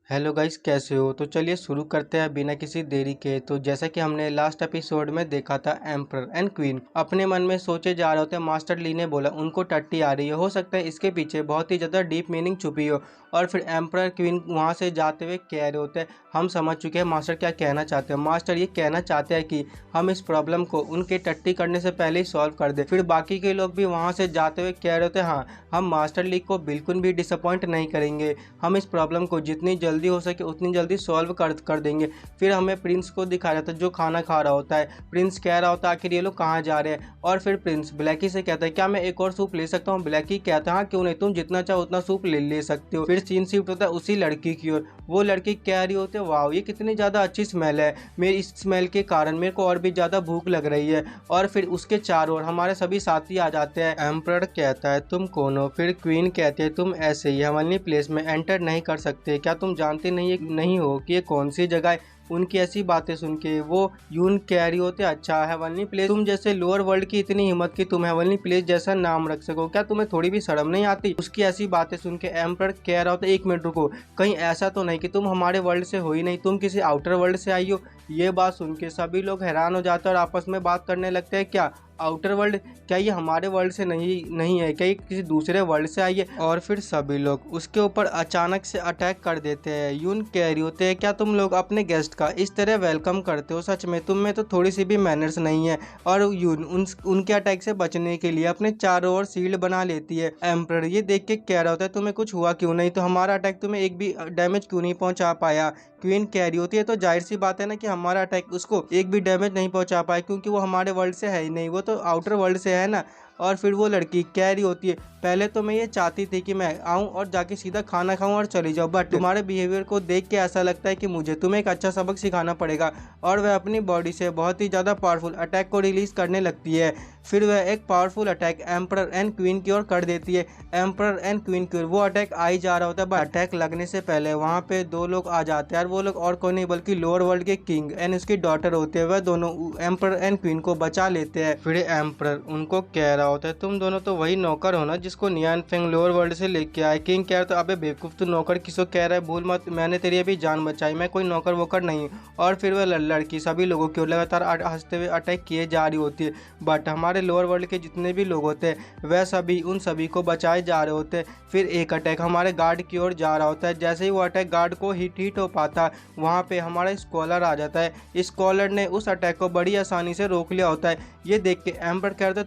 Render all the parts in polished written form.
Hello guys, कैसे हो? तो चलिए शुरू करते हैं बिना किसी देरी के। तो जैसा कि हमने लास्ट एपिसोड में देखा था, एम्परर एंड क्वीन अपने मन में सोचे जा रहे होते। मास्टर ली ने बोला उनको टट्टी आ रही है, हो सकता है इसके पीछे बहुत ही ज़्यादा डीप मीनिंग छुपी हो। और फिर एम्परर क्वीन वहाँ से जाते हुए कह रहे होते हैं, हम समझ चुके हैं मास्टर क्या कहना चाहते हैं। मास्टर ये कहना चाहते हैं कि हम इस प्रॉब्लम को उनके टट्टी करने से पहले ही सॉल्व कर दें। फिर बाकी के लोग भी वहाँ से जाते हुए कह रहे होते हैं, हाँ हम मास्टर ली को बिल्कुल भी डिसअपॉइंट नहीं करेंगे, हम इस प्रॉब्लम को जितनी जल्दी हो सके उतनी जल्दी सॉल्व कर देंगे। फिर हमें प्रिंस को दिखाया जाता है जो खाना खा रहा होता है। प्रिंस कह रहा होता है आखिर ये लोग कहाँ जा रहे हैं। और फिर प्रिंस ब्लैकी से कहता है क्या मैं एक और सूप ले सकता हूँ। ब्लैकी कहता है हाँ क्यों नहीं, तुम जितना चाहो उतना सूप ले सकते हो। फिर सीन शिफ्ट होता है उसी लड़की की ओर। वो लड़की कह रही होती है वाह ये कितनी ज़्यादा अच्छी स्मेल है, मेरी इस स्मेल के कारण मेरे को और भी ज़्यादा भूख लग रही है। और फिर उसके चारों ओर हमारे सभी साथी आ जाते हैं। एम्परर कहता है तुम कौन हो। फिर क्वीन कहती है तुम ऐसे ही हेवनली प्लेस में एंटर नहीं कर सकते, क्या तुम जानते नहीं हो कि ये कौन सी जगह है। उनकी ऐसी बातें सुन के वो यून कह रही होते अच्छा हेवनली प्लेस, तुम जैसे लोअर वर्ल्ड की इतनी हिम्मत कि तुम हेवनली प्लेस जैसा नाम रख सको, क्या तुम्हें थोड़ी भी शर्म नहीं आती। उसकी ऐसी बातें सुन के एम्परर कह रहा होता एक मिनट रुको, कहीं ऐसा तो नहीं कि तुम हमारे वर्ल्ड से हो ही नहीं, तुम किसी आउटर वर्ल्ड से आई हो। ये बात सुन के सभी लोग हैरान हो जाते हैं और आपस में बात करने लगते हैं क्या आउटर वर्ल्ड, क्या ये हमारे वर्ल्ड से नहीं है, क्या ये किसी दूसरे वर्ल्ड से आई है। और फिर सभी लोग उसके ऊपर अचानक से अटैक कर देते हैं। यून कह रही होते हैं क्या तुम लोग अपने गेस्ट का इस तरह वेलकम करते हो, सच में तुम में तो थोड़ी सी भी मैनर्स नहीं है। और यून उनके अटैक से बचने के लिए अपने चारों ओर शील्ड बना लेती है। एम्परर ये देख के कह रहा होता है तुम्हें कुछ हुआ क्यों नहीं, तो हमारा अटैक तुम्हें एक भी डैमेज क्यों नहीं पहुंचा पाया। क्वीन कह रही होती है तो जाहिर सी बात है ना कि हमारा अटैक उसको एक भी डैमेज नहीं पहुंचा पाया, क्योंकि वो हमारे वर्ल्ड से है ही नहीं, वो तो आउटर वर्ल्ड से है ना। और फिर वो लड़की कह रही होती है पहले तो मैं ये चाहती थी कि मैं आऊं और जाके सीधा खाना खाऊं और चली जाऊं, बट तुम्हारे बिहेवियर को देख के ऐसा लगता है कि मुझे तुम्हें एक अच्छा सबक सिखाना पड़ेगा। और वह अपनी बॉडी से बहुत ही ज़्यादा पावरफुल अटैक को रिलीज करने लगती है। फिर वह एक powerful attack emperor and queen की ओर कर देती है। एम्परर एंड क्वीन की ओर वो अटैक आ ही जा रहा होता है, बट अटैक लगने से पहले वहाँ पे दो लोग आ जाते हैं और वो लोग और कोई नहीं बल्कि लोअर वर्ल्ड के किंग एंड उसकी डॉटर होते हैं। वह दोनों एम्परर एंड क्वीन को बचा लेते हैं। फिर एम्परर उनको कह रहा होता है तुम दोनों तो वही नौकर हो ना जिसको नियान फेंग लोअर वर्ल्ड से लेके आए। किंग कह रहा तो अबे बेवकूफ तू नौकर किसको कह रहा है, भूल मत मैंने तेरी अभी जान बचाई, मैं कोई नौकर वोकर नहीं। और फिर वह लड़की सभी लोगों की ओर लगातार हंसते हुए अटैक किए जा रही होती है, बट हमारे लोअर वर्ल्ड के जितने भी लोग होते हैं वह सभी उन सभी को बचाए जा रहे होते हैं। फिर एक अटैक हमारे गार्ड की ओर जा रहा होता है। जैसे ही वो अटैक गार्ड को हिट हो पाता वहाँ पे हमारा स्कॉलर आ जाता है। स्कॉलर ने उस अटैक को बड़ी आसानी से रोक लिया होता है। ये देख के एम्पर कहता है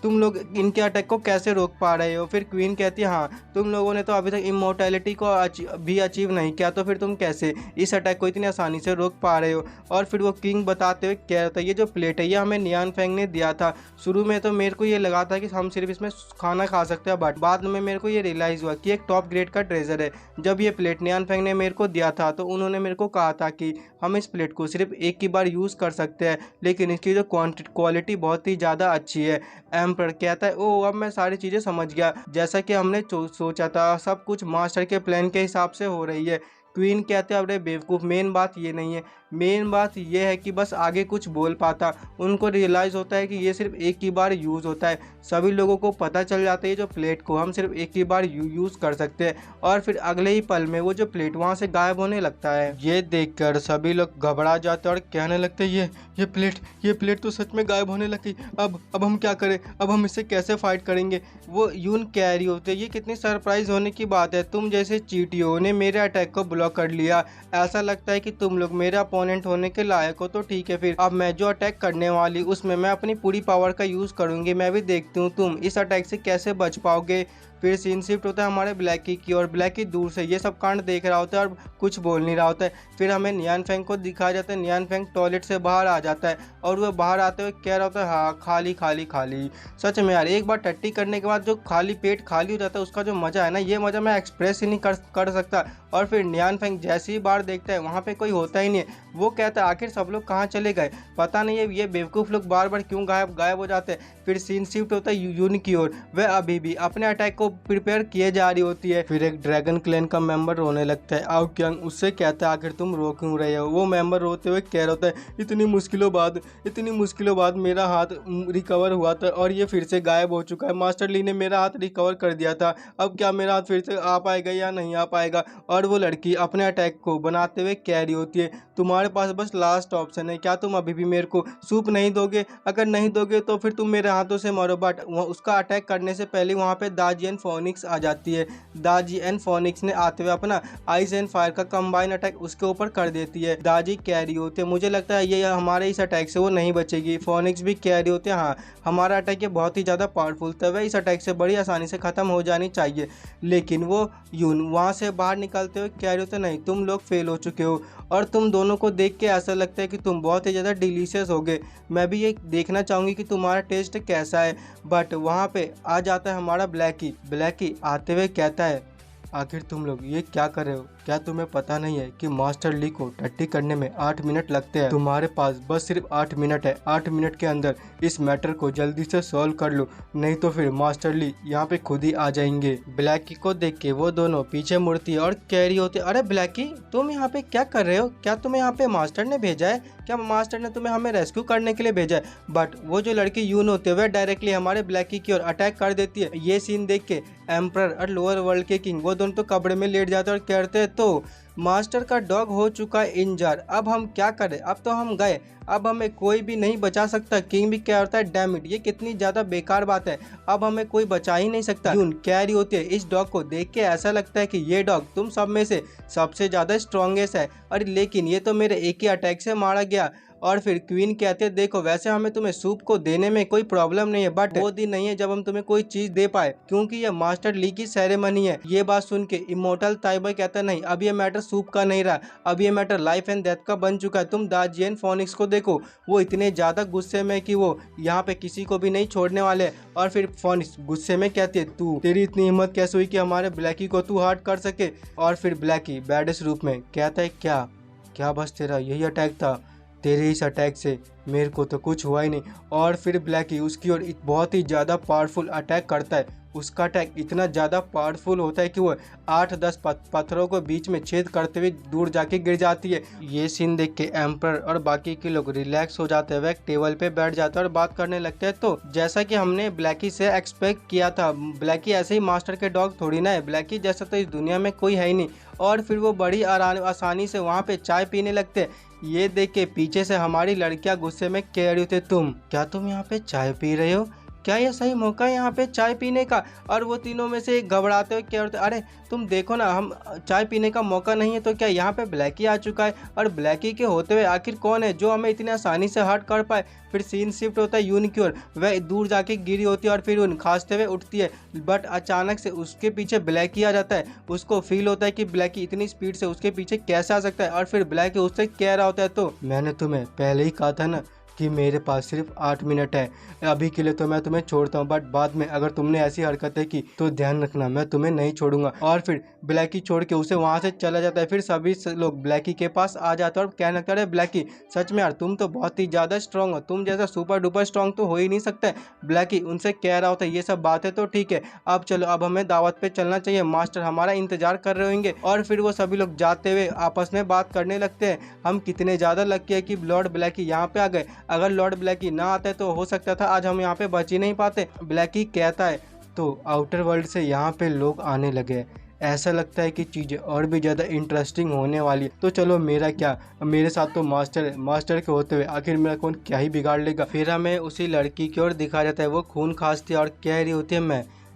तुम लोग इनके अटैक को कैसे रोक पा रहे हो। फिर क्वीन कहती है हाँ तुम लोगों ने तो अभी तक इमोर्टैलिटी को भी अचीव नहीं किया, तो फिर तुम कैसे इस अटैक को इतनी आसानी से रोक पा रहे हो। और फिर वो किंग बताते हुए कह रहा था ये जो प्लेट है ये हमें नियान फेंग ने दिया था। शुरू में तो मेरे को ये लगा था कि हम सिर्फ इसमें खाना खा सकते हैं, बट बाद में मेरे को ये रियलाइज़ हुआ कि एक टॉप ग्रेड का ट्रेजर है। जब ये प्लेट नियान फेंग ने मेरे को दिया था तो उन्होंने मेरे को कहा था कि हम इस प्लेट को सिर्फ एक ही बार यूज़ कर सकते हैं, लेकिन इसकी जो क्वालिटी बहुत ही ज़्यादा अच्छी है। एम्पर कहता है ओ अब मैं सारी चीज़ें समझ गया, जैसा कि हमने सोचा था सब कुछ मास्टर के प्लान के हिसाब से हो रही है। क्वीन कहते हैं अरे बेवकूफ़, मेन बात ये नहीं है, मेन बात ये है कि बस आगे कुछ बोल पाता। उनको रियलाइज़ होता है कि ये सिर्फ एक ही बार यूज़ होता है। सभी लोगों को पता चल जाता है जो प्लेट को हम सिर्फ एक ही बार यूज़ कर सकते हैं। और फिर अगले ही पल में वो जो प्लेट वहाँ से गायब होने लगता है। ये देखकर सभी लोग घबरा जाते हैं और कहने लगते हैं ये प्लेट तो सच में गायब होने लगी, अब हम क्या करें, अब हम इससे कैसे फाइट करेंगे। वो यून कह रही होते ये कितनी सरप्राइज होने की बात है, तुम जैसे चींटियों ने मेरे अटैक को ब्लॉक कर लिया, ऐसा लगता है कि तुम लोग मेरा अपोनेंट होने के लायक हो। तो ठीक है फिर अब मैं जो अटैक करने वाली उसमें मैं अपनी पूरी पावर का यूज़ करूंगी, मैं भी देखती हूँ तुम इस अटैक से कैसे बच पाओगे। फिर सीन शिफ्ट होता है हमारे ब्लैकी की और ब्लैकी दूर से ये सब कांड देख रहा होता है और कुछ बोल नहीं रहा होता है। फिर हमें नियान फेंग को दिखाया जाता है। नियान फेंग टॉयलेट से बाहर आ जाता है और वह बाहर आते हुए कह रहा होता है हाँ खाली खाली खाली। सच में यार एक बार टट्टी करने के बाद जो खाली पेट खाली हो जाता है उसका जो मज़ा है ना, ये मज़ा मैं एक्सप्रेस ही नहीं कर सकता। और फिर नियान फेंग जैसे ही बाहर देखता है वहाँ पे कोई होता ही नहीं है। वो कहता है आखिर सब लोग कहाँ चले गए, पता नहीं है ये बेवकूफ़ लोग बार बार क्यों गायब हो जाते हैं। फिर सीन शिफ्ट होता है यून की ओर। वह अभी भी अपने अटैक को प्रिपेयर किए जा रही होती है। फिर एक ड्रैगन क्लैन का मेंबर रोने लगता है, आओ क्यांग उससे कहता है आखिर तुम रो क्यों रहे हो। वो मेंबर रोते हुए कह रहा होता है इतनी मुश्किलों बाद मेरा हाथ रिकवर हुआ था और ये फिर से गायब हो चुका है। मास्टर ली ने मेरा हाथ रिकवर कर दिया था, अब क्या मेरा हाथ फिर से आ पाएगा या नहीं आ पाएगा। और वो लड़की अपने अटैक को बनाते हुए कह रही होती है तुम्हारे पास बस लास्ट ऑप्शन है, क्या तुम अभी भी मेरे को सूप नहीं दोगे? अगर नहीं दोगे तो फिर तुम मेरे हाथों से मरो। बट उसका अटैक करने से पहले वहाँ पे दाजी एंड फोनिक्स आ जाती है। दाजी एंड फोनिक्स ने आते हुए अपना आइस एंड फायर का कंबाइन अटैक उसके ऊपर कर देती है। दाजी कह रही होती है मुझे लगता है ये हमारे इस अटैक से वो नहीं बचेगी। फोनिक्स भी कह रही होती है हाँ हमारा अटैक ये बहुत ही ज़्यादा पावरफुल था, वह इस अटैक से बड़ी आसानी से ख़त्म हो जानी चाहिए। लेकिन वो यून वहाँ से बाहर निकलते हुए कह रही होती है नहीं तुम लोग फेल हो चुके हो और तुम दोनों को देख के ऐसा लगता है कि तुम बहुत ही ज़्यादा डिलीशियस हो गए। मैं भी ये देखना चाहूँगी कि तुम्हारा टेस्ट कैसा है। बट वहाँ पे आ जाता है हमारा ब्लैकी आते हुए कहता है आखिर तुम लोग ये क्या कर रहे हो? क्या तुम्हें पता नहीं है कि मास्टर ली को टट्टी करने में 8 मिनट लगते हैं? तुम्हारे पास बस सिर्फ 8 मिनट है। 8 मिनट के अंदर इस मैटर को जल्दी से सॉल्व कर लो, नहीं तो फिर मास्टर ली यहाँ पे खुद ही आ जाएंगे। ब्लैकी को देख के वो दोनों पीछे मुड़ती है और कह रही होती है अरे ब्लैकी तुम यहाँ पे क्या कर रहे हो? क्या तुम्हें यहाँ पे मास्टर ने भेजा है? क्या मास्टर ने तुम्हें हमें रेस्क्यू करने के लिए भेजा है? बट वो जो लड़की यून होते हुए डायरेक्टली हमारे ब्लैकी की ओर अटैक कर देती है। ये सीन देख के एम्परर और लोअर वर्ल्ड के किंग वो दोनों तो कब्र में लेट जाते हैं और कहते हैं तो मास्टर का डॉग हो चुका है इंजर, अब हम क्या करें? अब तो हम गए, अब हमें कोई भी नहीं बचा सकता। किंग भी क्या होता है डैम इट, ये कितनी ज़्यादा बेकार बात है, अब हमें कोई बचा ही नहीं सकता। यून कह रही होती है इस डॉग को देख के ऐसा लगता है कि ये डॉग तुम सब में से सबसे ज़्यादा स्ट्रॉन्गेस्ट है। अरे लेकिन ये तो मेरे एक ही अटैक से मारा गया। और फिर क्वीन कहते हैं देखो वैसे हमें तुम्हें सूप को देने में कोई प्रॉब्लम नहीं है, बट वो दिन नहीं है जब हम तुम्हें कोई चीज दे पाए, क्योंकि ये मास्टर ली की सेरेमनी है। ये बात सुन के इमोर्टल ताइबा कहता नहीं अब ये मैटर सूप का नहीं रहा, अब ये मैटर लाइफ एंड डेथ का बन चुका है। तुम दाजी एंड फोनिक्स को देखो, वो इतने ज्यादा गुस्से में कि वो यहाँ पे किसी को भी नहीं छोड़ने वाले। और फिर फोनिक्स गुस्से में कहती है तू तेरी इतनी हिम्मत कैसे हुई कि हमारे ब्लैकी को तू हर्ट कर सके? और फिर ब्लैकी बैडेस्ट रूप में कहता है क्या बस तेरा यही अटैक था? तेरे इस अटैक से मेरे को तो कुछ हुआ ही नहीं। और फिर ब्लैकी उसकी ओर एक बहुत ही ज़्यादा पावरफुल अटैक करता है। उसका अटैक इतना ज़्यादा पावरफुल होता है कि वो 8-10 पत्थरों को बीच में छेद करते हुए दूर जाके गिर जाती है। ये सीन देख के एम्परर और बाकी के लोग रिलैक्स हो जाते हैं, वह टेबल पे बैठ जाते हैं और बात करने लगते हैं। तो जैसा कि हमने ब्लैकी से एक्सपेक्ट किया था, ब्लैकी ऐसे ही मास्टर के डॉग थोड़ी ना है, ब्लैकी जैसा तो इस दुनिया में कोई है ही नहीं। और फिर वो बड़ी आसानी से वहाँ पे चाय पीने लगते हैं। ये देख के पीछे से हमारी लड़कियां गुस्से में कह रही थी तुम यहाँ पे चाय पी रहे हो? क्या ये सही मौका है यहाँ पे चाय पीने का? और वो तीनों में से घबराते हुए कह रहे थे अरे तुम देखो ना, हम चाय पीने का मौका नहीं है तो क्या यहाँ पे ब्लैकी आ चुका है? और ब्लैकी के होते हुए आखिर कौन है जो हमें इतनी आसानी से हर्ट कर पाए? फिर सीन शिफ्ट होता है यून की ओर, वह दूर जाके गिरी होती है और फिर यून खांसते हुए उठती है। बट अचानक से उसके पीछे ब्लैकी आ जाता है। उसको फील होता है कि ब्लैकी इतनी स्पीड से उसके पीछे कैसे आ सकता है। और फिर ब्लैकी उससे कह रहा होता है तो मैंने तुम्हें पहले ही कहा था ना कि मेरे पास सिर्फ 8 मिनट है, अभी के लिए तो मैं तुम्हें छोड़ता हूँ, बट बाद में अगर तुमने ऐसी हरकतें की तो ध्यान रखना मैं तुम्हें नहीं छोड़ूंगा। और फिर ब्लैकी छोड़ के उसे वहाँ से चला जाता है। फिर सभी लोग ब्लैकी के पास आ जाते हैं और कहने लगता है ब्लैकी सच में यार तुम तो बहुत ही ज़्यादा स्ट्रॉन्ग हो, तुम जैसा सुपर डुपर स्ट्रॉन्ग तो हो ही नहीं सकता। ब्लैकी उनसे कह रहा होता है ये सब बातें तो ठीक है, अब चलो अब हमें दावत पे चलना चाहिए, मास्टर हमारा इंतजार कर रहे होंगे। और फिर वो सभी लोग जाते हुए आपस में बात करने लगते हैं हम कितने ज़्यादा लकी है कि लॉर्ड ब्लैकी यहाँ पे आ गए, अगर लॉर्ड ब्लैकी ना आते तो हो सकता था आज हम यहाँ पे बच ही नहीं पाते। ब्लैकी कहता है तो आउटर वर्ल्ड से यहाँ पे लोग आने लगे, ऐसा लगता है कि चीज़ें और भी ज़्यादा इंटरेस्टिंग होने वाली है। तो चलो मेरा क्या, मेरे साथ तो मास्टर है, मास्टर के होते हुए आखिर मेरा कौन क्या ही बिगाड़ लेगा। फिर हमें उसी लड़की की ओर दिखा जाता है, वो खून खांसती है और कह रही होती है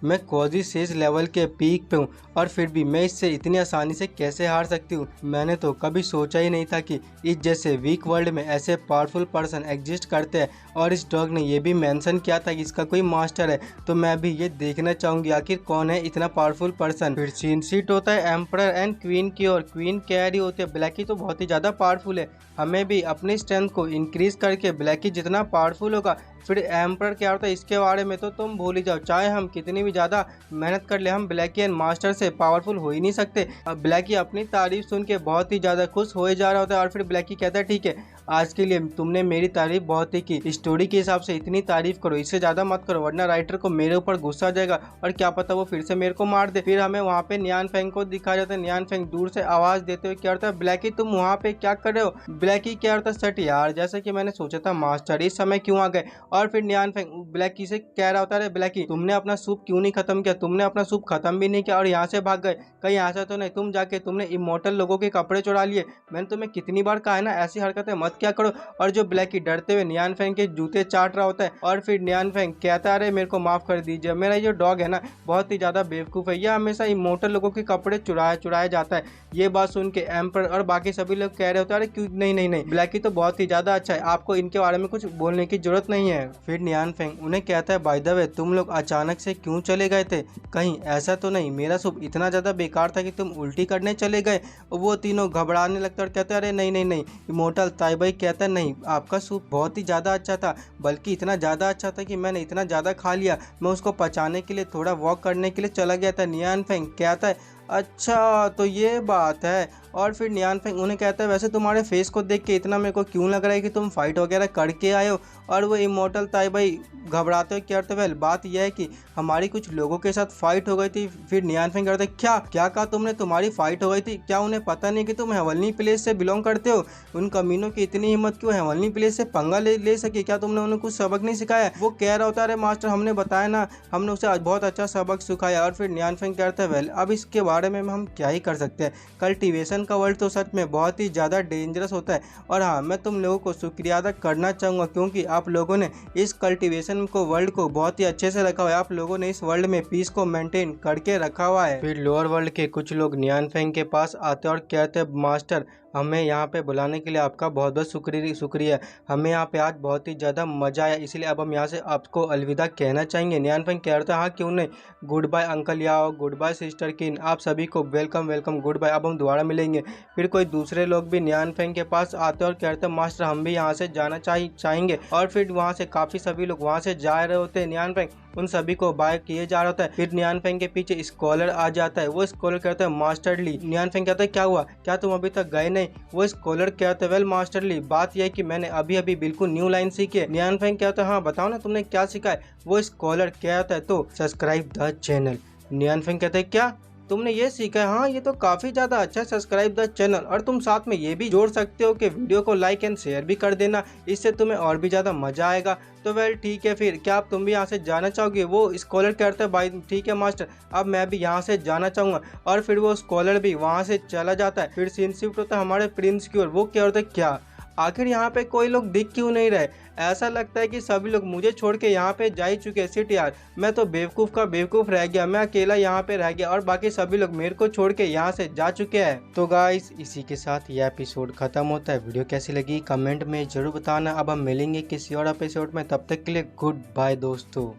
मैं कॉजी सेज लेवल के पीक पे हूँ और फिर भी मैं इससे इतनी आसानी से कैसे हार सकती हूँ? मैंने तो कभी सोचा ही नहीं था कि इस जैसे वीक वर्ल्ड में ऐसे पावरफुल पर्सन एग्जिस्ट करते हैं। और इस डॉग ने ये भी मेंशन किया था कि इसका कोई मास्टर है, तो मैं भी ये देखना चाहूँगी आखिर कौन है इतना पावरफुल पर्सन। फिर सीन सीट होता है एम्परर एंड क्वीन की ओर। क्वीन कह रही होती है ब्लैकी तो बहुत ही ज़्यादा पावरफुल है, हमें भी अपनी स्ट्रेंथ को इंक्रीज करके ब्लैकी जितना पावरफुल होगा। फिर एम्परर क्या होता है इसके बारे में तो तुम भूल ही जाओ, चाहे हम कितनी भी ज़्यादा मेहनत कर ले हम ब्लैकी एंड मास्टर से पावरफुल हो ही नहीं सकते। अब ब्लैकी अपनी तारीफ सुन के बहुत ही ज़्यादा खुश हो जा रहा होता है। और फिर ब्लैकी कहता है ठीक है आज के लिए तुमने मेरी तारीफ बहुत ही की, स्टोरी के हिसाब से इतनी तारीफ करो, इससे ज्यादा मत करो वरना राइटर को मेरे ऊपर गुस्सा आ जाएगा और क्या पता वो फिर से मेरे को मार दे। फिर हमें वहाँ पे नियान फेंग को दिखाया जाता है। नियान फेंग दूर से आवाज देते हुए क्या होता है, ब्लैकी तुम वहाँ पे क्या कर रहे हो। ब्लैकी क्या होता है, सट यार, जैसे कि मैंने सोचा था मास्टर इस समय क्यों आ गए। और फिर नियान फेंग ब्लैकी से कह रहा होता है, ब्लैकी तुमने अपना सूप क्यों नहीं खत्म किया, तुमने अपना सूप खत्म भी नहीं किया और यहाँ से भाग गए, कहीं ऐसा तो नहीं तुम जाके तुमने इमोर्टल लोगों के कपड़े चुरा लिए। मैंने तुम्हें कितनी बार कहा है ना ऐसी हरकतें मत क्या करो। और जो ब्लैकी डरते हुए नियान फेंग के जूते चाट रहा होता है और फिर नियान फेंग कहता है, अरे मेरे को माफ कर दीजिए, मेरा ये डॉग है ना बहुत ही ज्यादा बेवकूफ है, यह हमेशा इमोर्टल लोगों के कपड़े चुराया जाता है। ये बात सुन के एम्पर और बाकी सभी लोग कह रहे होते हैं, अरे क्यों नहीं नहीं नहीं, ब्लैकी तो बहुत ही ज्यादा अच्छा है, आपको इनके बारे में कुछ बोलने की जरूरत नहीं है। फिर नियान फेंग उन्हें कहता है, बाय द वे तुम लोग अचानक से क्यों चले गए थे, कहीं ऐसा तो नहीं मेरा सूप इतना ज्यादा बेकार था कि तुम उल्टी करने चले गए। वो तीनों घबराने लगता और कहते हैं, अरे नहीं नहीं नहीं। इमोर्टल ताइबाई कहता है, नहीं आपका सूप बहुत ही ज्यादा अच्छा था, बल्कि इतना ज्यादा अच्छा था कि मैंने इतना ज्यादा खा लिया, मैं उसको पचाने के लिए थोड़ा वॉक करने के लिए चला गया था। नियान फेंग कहता है, अच्छा तो ये बात है। और फिर नियान फेंग उन्हें कहता है, वैसे तुम्हारे फेस को देख के इतना मेरे को क्यों लग रहा है कि तुम फाइट वगैरह करके आए हो। और वो इमोर्टल ताइबाई घबराते हुए कहते हैं, बात यह है कि हमारी कुछ लोगों के साथ फाइट हो गई थी। फिर नियान फेंग कहते हैं, क्या क्या कहा तुमने, तुम्हारी फाइट हो गई थी, क्या उन्हें पता नहीं कि तुम हेवनली प्लेस से बिलोंग करते हो, उन कमीनों की इतनी हिम्मत क्यों हेवनली प्लेस से पंगा ले सके, क्या तुमने उन्हें कुछ सबक नहीं सिखाया। वो कह रहा होता है, अरे मास्टर हमने बताया ना, हमने उसे आज बहुत अच्छा सबक सिखाया। और फिर नियान फेंग कहता है, वेल अब इसके बारे में हम क्या ही कर सकते हैं, कल्टीवेशन का वर्ल्ड तो सच में बहुत ही ज़्यादा डेंजरस होता है। और हाँ, मैं तुम लोगों को शुक्रिया अदा करना चाहूँगा क्योंकि आप लोगों ने इस कल्टीवेशन को वर्ल्ड को बहुत ही अच्छे से रखा हुआ है, आप लोगों ने इस वर्ल्ड में पीस को मेंटेन करके रखा हुआ है। फिर लोअर वर्ल्ड के कुछ लोग नियान फेंग के पास आते और कहते हैं, मास्टर हमें यहाँ पे बुलाने के लिए आपका बहुत बहुत शुक्रिया, हमें यहाँ पे आज बहुत ही ज़्यादा मज़ा आया, इसलिए अब हम यहाँ से आपको अलविदा कहना चाहेंगे। नियान फेंग कह रहे थे, हाँ क्यों नहीं, good bye uncle Yao, good bye sister Kin, आप सभी को वेलकम वेलकम, गुड बाय, अब हम दोबारा मिलेंगे। फिर कोई दूसरे लोग भी नियान फेंग के पास आते और कहते, मास्टर हम भी यहाँ से जाना चाहेंगे। और फिर वहाँ से काफ़ी सभी लोग वहाँ से जा रहे होते हैं, नियान फेंग उन सभी को बाय किए जा रहा होता है। फिर नियान फेंग के पीछे स्कॉलर आ जाता है, वो स्कॉलर कहता है, मास्टर ली। नियान फेंग कहता है, क्या हुआ, क्या तुम अभी तक गए नहीं। वो स्कॉलर कहता है, वेल मास्टर ली, बात यह है कि मैंने अभी अभी बिल्कुल न्यू लाइन सीखी है। नियान फेंग कहता है, हाँ बताओ ना तुमने क्या सीखा है। वो स्कॉलर कहता है, तो सब्सक्राइब द चैनल। नियान फेंग कहते हैं, क्या तुमने ये सीखा है, हाँ ये तो काफी ज्यादा अच्छा है, सब्सक्राइब द चैनल, और तुम साथ में ये भी जोड़ सकते हो कि वीडियो को लाइक एंड शेयर भी कर देना, इससे तुम्हें और भी ज्यादा मजा आएगा। तो वेल ठीक है, फिर क्या आप तुम भी यहाँ से जाना चाहोगे। वो स्कॉलर कहता है, भाई ठीक है मास्टर, अब मैं भी यहाँ से जाना चाहूंगा। और फिर वो स्कॉलर भी वहाँ से चला जाता है। फिर सीन शिफ्ट होता है हमारे प्रिंस की ओर। वो क्या होता है, क्या आखिर यहाँ पे कोई लोग दिख क्यों नहीं रहे, ऐसा लगता है कि सभी लोग मुझे छोड़ के यहाँ पे जा ही चुके हैं। सिट यार, मैं तो बेवकूफ़ का बेवकूफ़ रह गया, मैं अकेला यहाँ पे रह गया और बाकी सभी लोग मेरे को छोड़ के यहाँ से जा चुके हैं। तो गाइस इसी के साथ यह एपिसोड खत्म होता है। वीडियो कैसी लगी कमेंट में जरूर बताना। अब हम मिलेंगे किसी और एपिसोड में, तब तक के लिए गुड बाय दोस्तों।